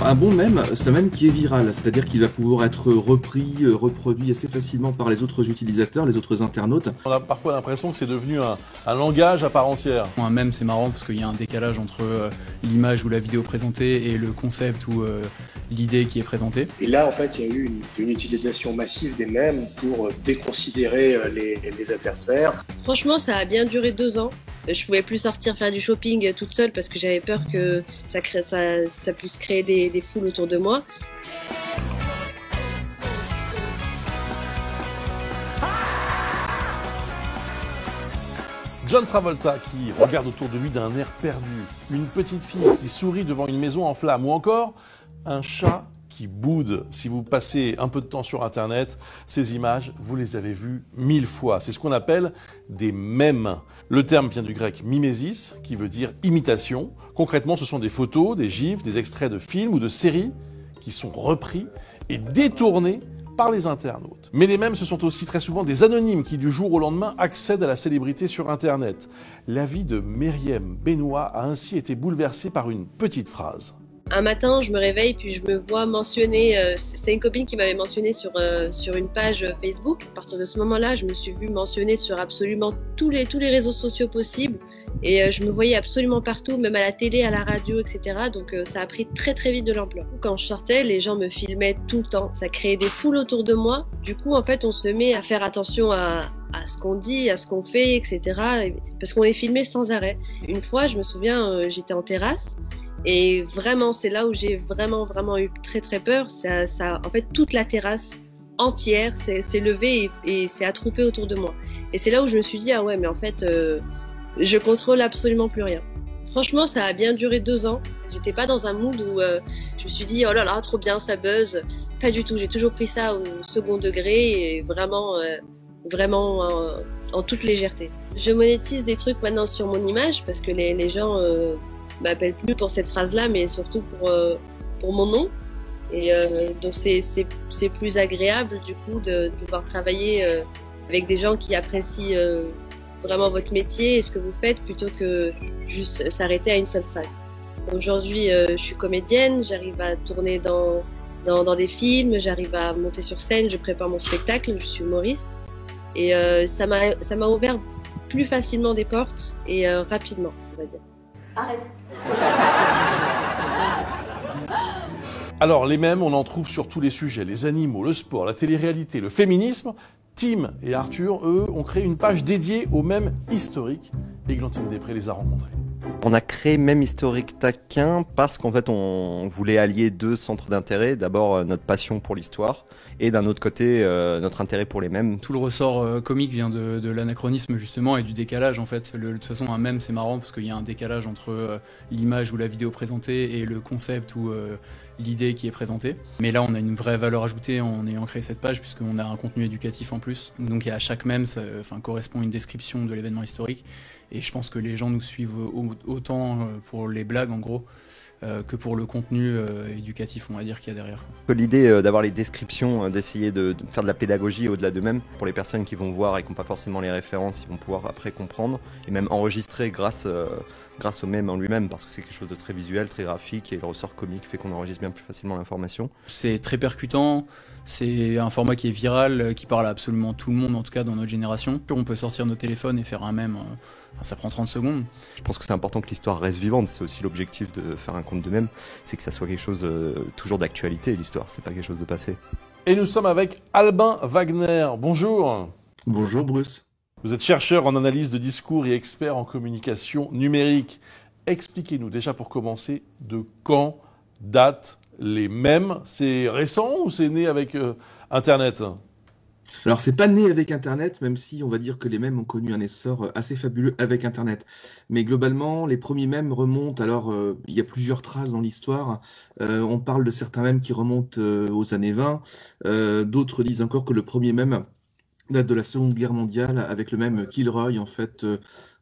Un bon mème, c'est un mème qui est viral, c'est-à-dire qu'il va pouvoir être repris, reproduit assez facilement par les autres utilisateurs, les autres internautes. On a parfois l'impression que c'est devenu un langage à part entière. Un mème, c'est marrant parce qu'il y a un décalage entre l'image ou la vidéo présentée et le concept ou l'idée qui est présentée. Et là, en fait, il y a eu une utilisation massive des mèmes pour déconsidérer les adversaires. Franchement, ça a bien duré 2 ans. Je pouvais plus sortir faire du shopping toute seule parce que j'avais peur que ça puisse créer des foules autour de moi. John Travolta qui regarde autour de lui d'un air perdu, une petite fille qui sourit devant une maison en flammes, ou encore un chat qui boude. Si vous passez un peu de temps sur Internet, ces images, vous les avez vues 1000 fois. C'est ce qu'on appelle des mèmes. Le terme vient du grec mimesis, qui veut dire imitation. Concrètement, ce sont des photos, des gifs, des extraits de films ou de séries qui sont repris et détournés par les internautes. Mais les mèmes, ce sont aussi très souvent des anonymes qui, du jour au lendemain, accèdent à la célébrité sur Internet. La vie de Myriam Benoît a ainsi été bouleversée par une petite phrase. Un matin, je me réveille puis je me vois mentionner, c'est une copine qui m'avait mentionné sur une page Facebook. À partir de ce moment-là, je me suis vue mentionner sur absolument tous les réseaux sociaux possibles et je me voyais absolument partout, même à la télé, à la radio, etc. Donc ça a pris très très vite de l'ampleur. Quand je sortais, les gens me filmaient tout le temps. Ça créait des foules autour de moi. Du coup, en fait, on se met à faire attention à ce qu'on dit, à ce qu'on fait, etc. Parce qu'on est filmé sans arrêt. Une fois, je me souviens, j'étais en terrasse. Et vraiment, c'est là où j'ai vraiment eu très très peur. En fait, toute la terrasse entière s'est levée et s'est attroupée autour de moi. Et c'est là où je me suis dit, ah ouais, mais en fait, je contrôle absolument plus rien. Franchement, ça a bien duré 2 ans. J'étais pas dans un mood où je me suis dit, oh là là, trop bien, ça buzz. Pas du tout. J'ai toujours pris ça au second degré et vraiment en toute légèreté. Je monétise des trucs maintenant sur mon image parce que les gens m'appellent plus pour cette phrase-là, mais surtout pour mon nom. Et donc c'est plus agréable du coup de pouvoir travailler avec des gens qui apprécient vraiment votre métier et ce que vous faites plutôt que juste s'arrêter à une seule phrase. Aujourd'hui, je suis comédienne, j'arrive à tourner dans des films, j'arrive à monter sur scène, je prépare mon spectacle, je suis humoriste. Et ça m'a ouvert plus facilement des portes et rapidement, on va dire. Arrête. Alors, les mèmes, on en trouve sur tous les sujets. Les animaux, le sport, la télé-réalité, le féminisme. Tim et Arthur, eux, ont créé une page dédiée aux mèmes historiques. Églantine Després les a rencontrés. On a créé Mème Historique Taquin parce qu'en fait on voulait allier 2 centres d'intérêt. D'abord notre passion pour l'histoire et d'un autre côté notre intérêt pour les mèmes. Tout le ressort comique vient de l'anachronisme justement et du décalage en fait. De toute façon un mème c'est marrant parce qu'il y a un décalage entre l'image ou la vidéo présentée et le concept ou l'idée qui est présentée. Mais là on a une vraie valeur ajoutée en ayant créé cette page puisqu'on a un contenu éducatif en plus. Donc à chaque mème ça correspond une description de l'événement historique et je pense que les gens nous suivent autant pour les blagues en gros que pour le contenu éducatif on va dire qu'il y a derrière. L'idée d'avoir les descriptions, d'essayer de faire de la pédagogie au-delà d'eux-mêmes, pour les personnes qui vont voir et qui n'ont pas forcément les références, ils vont pouvoir après comprendre et même enregistrer grâce au mème en lui-même parce que c'est quelque chose de très visuel, très graphique et le ressort comique fait qu'on enregistre bien plus facilement l'information. C'est très percutant, c'est un format qui est viral, qui parle à absolument tout le monde en tout cas dans notre génération. On peut sortir nos téléphones et faire un mème, ça prend 30 secondes. Je pense que c'est important que l'histoire reste vivante, c'est aussi l'objectif de faire un compte de mème, c'est que ça soit quelque chose toujours d'actualité l'histoire, c'est pas quelque chose de passé. Et nous sommes avec Albin Wagner. Bonjour. Bonjour Bruce. Vous êtes chercheur en analyse de discours et expert en communication numérique. Expliquez-nous déjà pour commencer de quand datent les mèmes. C'est récent ou c'est né avec Internet ? Alors c'est pas né avec Internet, même si on va dire que les mèmes ont connu un essor assez fabuleux avec Internet. Mais globalement, les premiers mèmes remontent, alors il y a plusieurs traces dans l'histoire. On parle de certains mèmes qui remontent aux années 20. D'autres disent encore que le premier mème date de la Seconde Guerre mondiale avec le mème Kilroy en fait,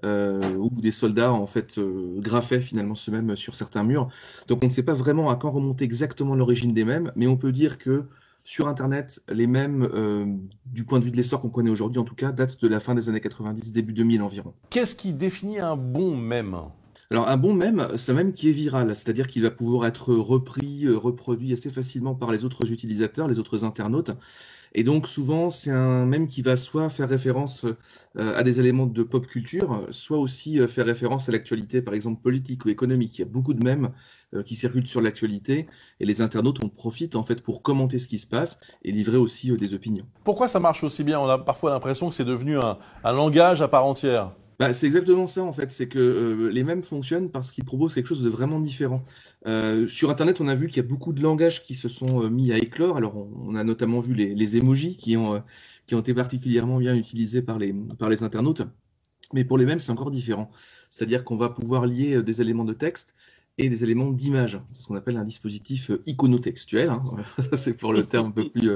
où des soldats en fait graffaient finalement ce mème sur certains murs. Donc on ne sait pas vraiment à quand remonter exactement l'origine des mèmes, mais on peut dire que sur Internet, les mèmes, du point de vue de l'essor qu'on connaît aujourd'hui en tout cas, datent de la fin des années 90, début 2000 environ. Qu'est-ce qui définit un bon mème? Alors un bon mème, c'est un mème qui est viral, c'est-à-dire qu'il va pouvoir être repris, reproduit assez facilement par les autres utilisateurs, les autres internautes. Et donc souvent, c'est un mème qui va soit faire référence à des éléments de pop culture, soit aussi faire référence à l'actualité, par exemple politique ou économique. Il y a beaucoup de mèmes qui circulent sur l'actualité et les internautes en profitent en fait pour commenter ce qui se passe et livrer aussi des opinions. Pourquoi ça marche aussi bien? On a parfois l'impression que c'est devenu un langage à part entière. Bah, c'est exactement ça en fait, c'est que les mèmes fonctionnent parce qu'ils proposent quelque chose de vraiment différent. Sur Internet, on a vu qu'il y a beaucoup de langages qui se sont mis à éclore. Alors, on a notamment vu les emojis qui ont été particulièrement bien utilisés par les internautes. Mais pour les mèmes, c'est encore différent. C'est-à-dire qu'on va pouvoir lier des éléments de texte et des éléments d'image. C'est ce qu'on appelle un dispositif iconotextuel, hein. Ça, c'est pour le terme un peu plus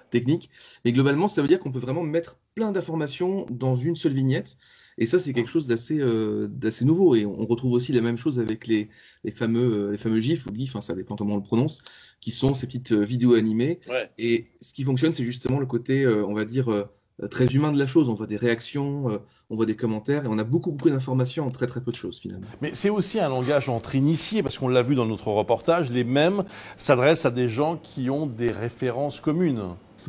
technique. Mais globalement, ça veut dire qu'on peut vraiment mettre plein d'informations dans une seule vignette. Et ça, c'est quelque chose d'assez nouveau. Et on retrouve aussi la même chose avec les fameux GIFs ou GIFs, hein, ça dépend comment on le prononce, qui sont ces petites vidéos animées. Ouais. Et ce qui fonctionne, c'est justement le côté, on va dire, très humain de la chose. On voit des réactions, on voit des commentaires, et on a beaucoup d'informations en très peu de choses finalement. Mais c'est aussi un langage entre initiés, parce qu'on l'a vu dans notre reportage, les mèmes s'adressent à des gens qui ont des références communes.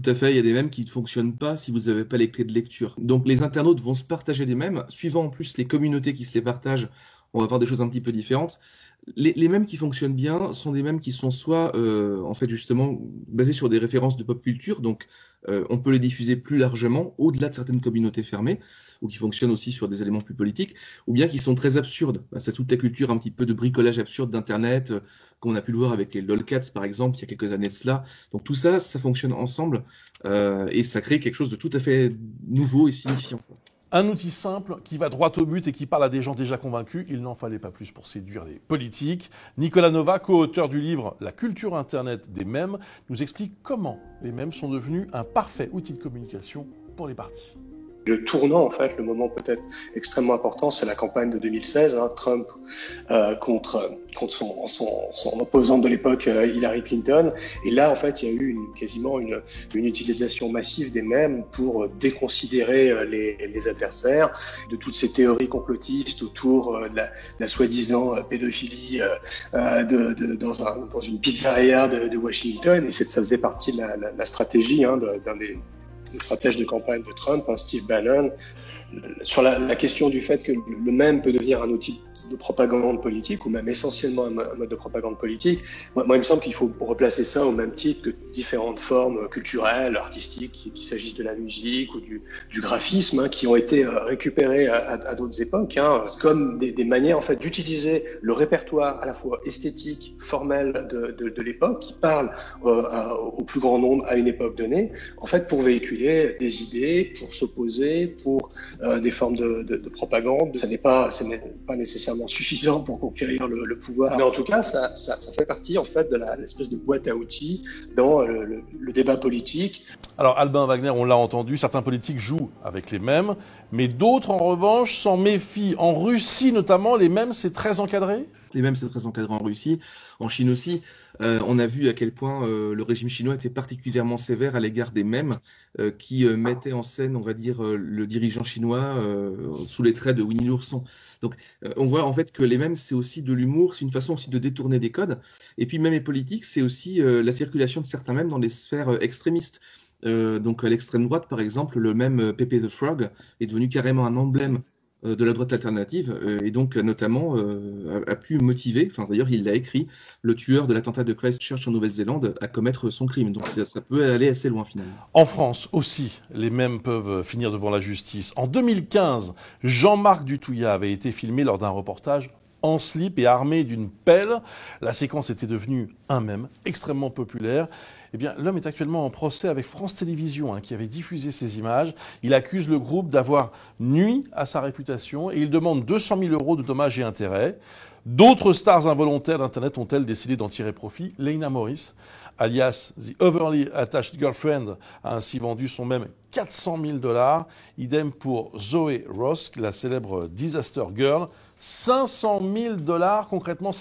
Tout à fait, il y a des mèmes qui ne fonctionnent pas si vous n'avez pas les clés de lecture. Donc les internautes vont se partager des mèmes, suivant en plus les communautés qui se les partagent, on va voir des choses un petit peu différentes. Les mèmes qui fonctionnent bien sont des mèmes qui sont soit en fait justement basés sur des références de pop culture, donc on peut les diffuser plus largement au-delà de certaines communautés fermées, ou qui fonctionnent aussi sur des éléments plus politiques, ou bien qui sont très absurdes. C'est toute la culture un petit peu de bricolage absurde d'Internet, comme on a pu le voir avec les lolcats par exemple, il y a quelques années de cela. Donc tout ça, ça fonctionne ensemble, et ça crée quelque chose de tout à fait nouveau et signifiant. Un outil simple qui va droit au but et qui parle à des gens déjà convaincus. Il n'en fallait pas plus pour séduire les politiques. Nicolas Nova, co-auteur du livre La culture Internet des mèmes, nous explique comment les mèmes sont devenus un parfait outil de communication pour les partis. Le tournant, en fait, le moment peut-être extrêmement important, c'est la campagne de 2016, hein, Trump contre son opposante de l'époque, Hillary Clinton. Et là, en fait, il y a eu quasiment une utilisation massive des mèmes pour déconsidérer les adversaires, de toutes ces théories complotistes autour de la soi-disant pédophilie dans une pizzeria de Washington. Et ça faisait partie de la stratégie d'un des stratège de campagne de Trump, hein, Steve Bannon, sur la question du fait que le mème peut devenir un outil de propagande politique, ou même essentiellement un mode de propagande politique. Moi, il me semble qu'il faut replacer ça au même titre que différentes formes culturelles, artistiques, qu'il s'agisse de la musique ou du graphisme, hein, qui ont été récupérées à d'autres époques, hein, comme des manières en fait d'utiliser le répertoire à la fois esthétique, formel de l'époque, qui parle au plus grand nombre à une époque donnée, en fait pour véhiculer des idées, pour s'opposer, pour des formes de propagande. Ce n'est pas nécessairement suffisant pour conquérir le pouvoir, mais en tout cas ça fait partie en fait de l'espèce de boîte à outils dans le débat politique. Alors Albin Wagner, on l'a entendu, certains politiques jouent avec les mèmes, mais d'autres en revanche s'en méfient. En Russie notamment, les mèmes c'est très encadré. Les mèmes, c'est très encadré en Russie, en Chine aussi. On a vu à quel point le régime chinois était particulièrement sévère à l'égard des mèmes qui mettaient en scène, on va dire, le dirigeant chinois sous les traits de Winnie l'ourson. Donc on voit en fait que les mèmes, c'est aussi de l'humour, c'est une façon aussi de détourner des codes. Et puis même les politiques, c'est aussi la circulation de certains mèmes dans les sphères extrémistes. Donc à l'extrême droite, par exemple, le mème Pepe the Frog est devenu carrément un emblème de la droite alternative, et donc notamment a pu motiver, enfin d'ailleurs il l'a écrit, le tueur de l'attentat de Christchurch en Nouvelle-Zélande à commettre son crime. Donc ça peut aller assez loin finalement. En France aussi, les mèmes peuvent finir devant la justice. En 2015, Jean-Marc Dutouillat avait été filmé lors d'un reportage en slip et armé d'une pelle. La séquence était devenue un mème extrêmement populaire. Eh bien, l'homme est actuellement en procès avec France Télévisions, qui avait diffusé ces images. Il accuse le groupe d'avoir nui à sa réputation et il demande 200 000 € de dommages et intérêts. D'autres stars involontaires d'Internet ont-elles décidé d'en tirer profit? Lena Morris, alias The Overly Attached Girlfriend, a ainsi vendu son mème 400 000 $. Idem pour Zoé Ross, la célèbre Disaster Girl. 500 000 $. Concrètement,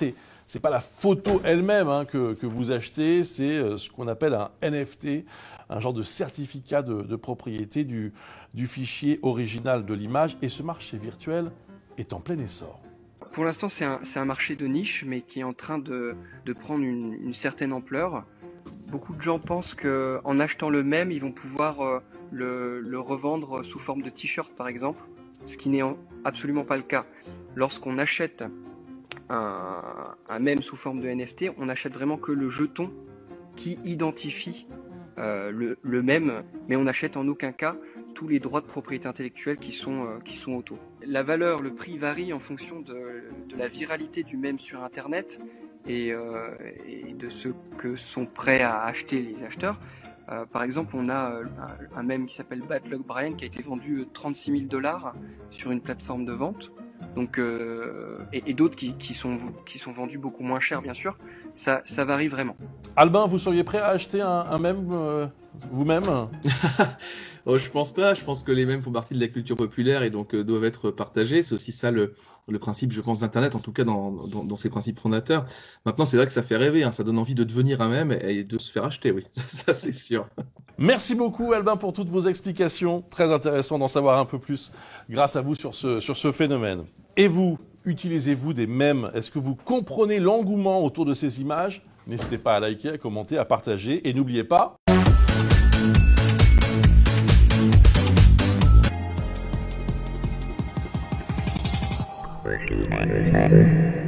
c'est pas la photo elle-même hein, que vous achetez, c'est ce qu'on appelle un NFT, un genre de certificat de propriété du fichier original de l'image. Et ce marché virtuel est en plein essor. Pour l'instant, c'est un marché de niche, mais qui est en train de prendre une certaine ampleur. Beaucoup de gens pensent qu'en achetant le même, ils vont pouvoir le revendre sous forme de t-shirt, par exemple, ce qui n'est absolument pas le cas. Lorsqu'on achète un mème sous forme de NFT, on n'achète vraiment que le jeton qui identifie le mème, mais on n'achète en aucun cas tous les droits de propriété intellectuelle qui sont auto. La valeur, le prix varie en fonction de la viralité du mème sur Internet et de ce que sont prêts à acheter les acheteurs. Par exemple, on a un mème qui s'appelle Bad Luck Brian qui a été vendu 36 000 $ sur une plateforme de vente. Donc, et d'autres qui sont vendus beaucoup moins cher, bien sûr. Ça varie vraiment. Albin, vous seriez prêt à acheter un mème vous-même? Oh, je pense pas. Je pense que les mèmes font partie de la culture populaire et donc doivent être partagés. C'est aussi ça le principe, je pense, d'Internet, en tout cas dans ses principes fondateurs. Maintenant, c'est vrai que ça fait rêver, hein. Ça donne envie de devenir un mème et de se faire acheter, oui. Ça c'est sûr. Merci beaucoup, Albin, pour toutes vos explications. Très intéressant d'en savoir un peu plus grâce à vous sur ce phénomène. Et vous, utilisez-vous des mèmes? Est-ce que vous comprenez l'engouement autour de ces images? N'hésitez pas à liker, à commenter, à partager. Et n'oubliez pas... Thank you.